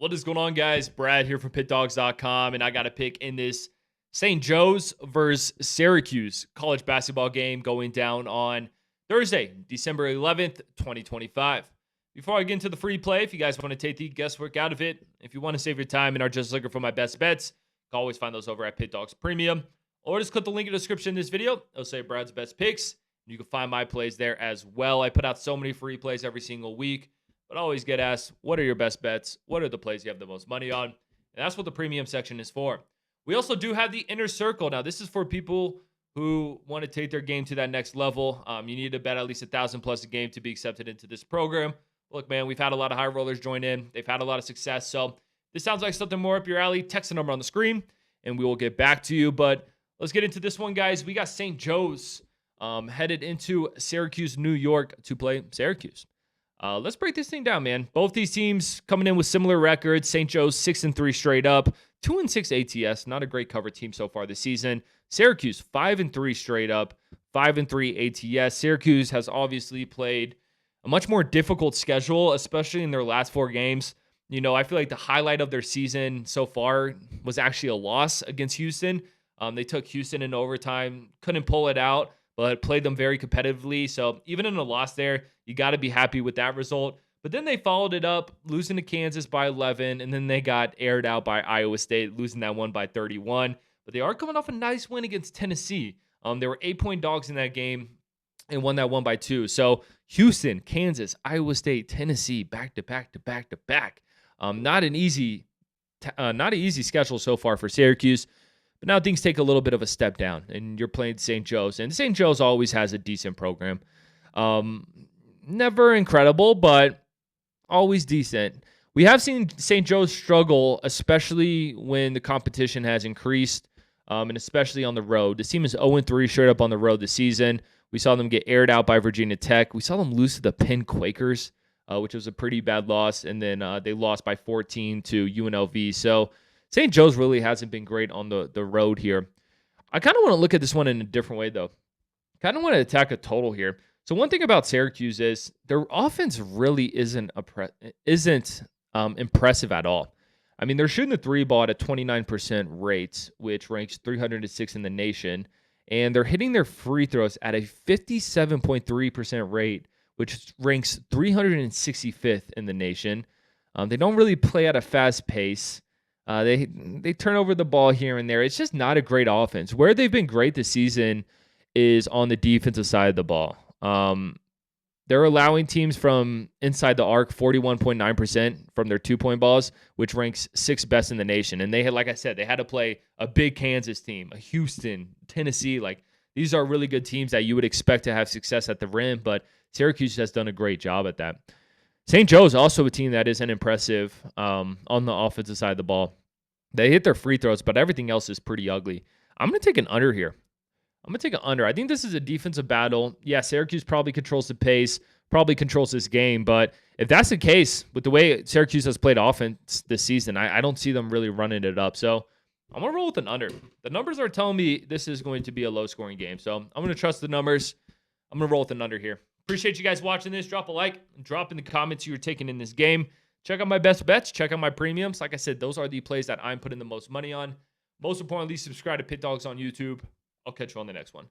What is going on, guys? Brad here from Pickdawgz.com, and I got a pick in this St. Joe's versus Syracuse college basketball game going down on Thursday, December 11th, 2025. Before I get into the free play, if you guys want to take the guesswork out of it, if you want to save your time and are just looking for my best bets, you can always find those over at Pickdawgz Premium, or just click the link in the description in this video. It'll say Brad's best picks. You can find my plays there as well. I put out so many free plays every single week. But I always get asked, what are your best bets? What are the plays you have the most money on? And that's what the premium section is for. We also do have the inner circle. Now, this is for people who want to take their game to that next level. You need to bet at least $1,000+ a game to be accepted into this program. Look, man, we've had a lot of high rollers join in. They've had a lot of success. So this sounds like something more up your alley. Text the number on the screen, and we will get back to you. But let's get into this one, guys. We got St. Joe's headed into Syracuse, New York to play Syracuse. Let's break this thing down, man. Both these teams coming in with similar records. St. Joe's 6-3 straight up, 2-6 ATS. Not a great cover team so far this season. Syracuse 5-3 straight up, 5-3 ATS. Syracuse has obviously played a much more difficult schedule, especially in their last 4 games. You know, I feel like the highlight of their season so far was actually a loss against Houston. They took Houston in overtime, couldn't pull it out, but played them very competitively. So even in a loss there, you got to be happy with that result. But then they followed it up, losing to Kansas by 11, and then they got aired out by Iowa State, losing that one by 31. But they are coming off a nice win against Tennessee. They were 8-point dogs in that game and won that one by 2. So Houston, Kansas, Iowa State, Tennessee, back to back to back to back. Not an easy schedule so far for Syracuse. But now things take a little bit of a step down, and you're playing St. Joe's. And St. Joe's always has a decent program. Never incredible, but always decent. We have seen St. Joe's struggle, especially when the competition has increased, and especially on the road. This team is 0-3 straight up on the road this season. We saw them get aired out by Virginia Tech. We saw them lose to the Penn Quakers, which was a pretty bad loss, and then they lost by 14 to UNLV. So St. Joe's really hasn't been great on the road here. I kind of want to look at this one in a different way, though. Kind of want to attack a total here. So one thing about Syracuse is their offense really isn't impressive at all. I mean, they're shooting the 3 ball at a 29% rate, which ranks 306 in the nation. And they're hitting their free throws at a 57.3% rate, which ranks 365th in the nation. They don't really play at a fast pace. They turn over the ball here and there. It's just not a great offense. Where they've been great this season is on the defensive side of the ball. They're allowing teams from inside the arc 41.9% from their 2-point balls, which ranks 6th best in the nation. And they had, like I said, they had to play a big Kansas team, a Houston, Tennessee. Like, these are really good teams that you would expect to have success at the rim, but Syracuse has done a great job at that. St. Joe's also a team that isn't impressive on the offensive side of the ball. They hit their free throws, but everything else is pretty ugly. I'm going to take an under here. I think this is a defensive battle. Yeah, Syracuse probably controls the pace, probably controls this game. But if that's the case, with the way Syracuse has played offense this season, I don't see them really running it up. So I'm going to roll with an under. The numbers are telling me this is going to be a low-scoring game. So I'm going to trust the numbers. I'm going to roll with an under here. Appreciate you guys watching this. Drop a like. Drop in the comments you were taking in this game. Check out my best bets. Check out my premiums. Like I said, those are the plays that I'm putting the most money on. Most importantly, subscribe to Pickdawgz on YouTube. I'll catch you on the next one.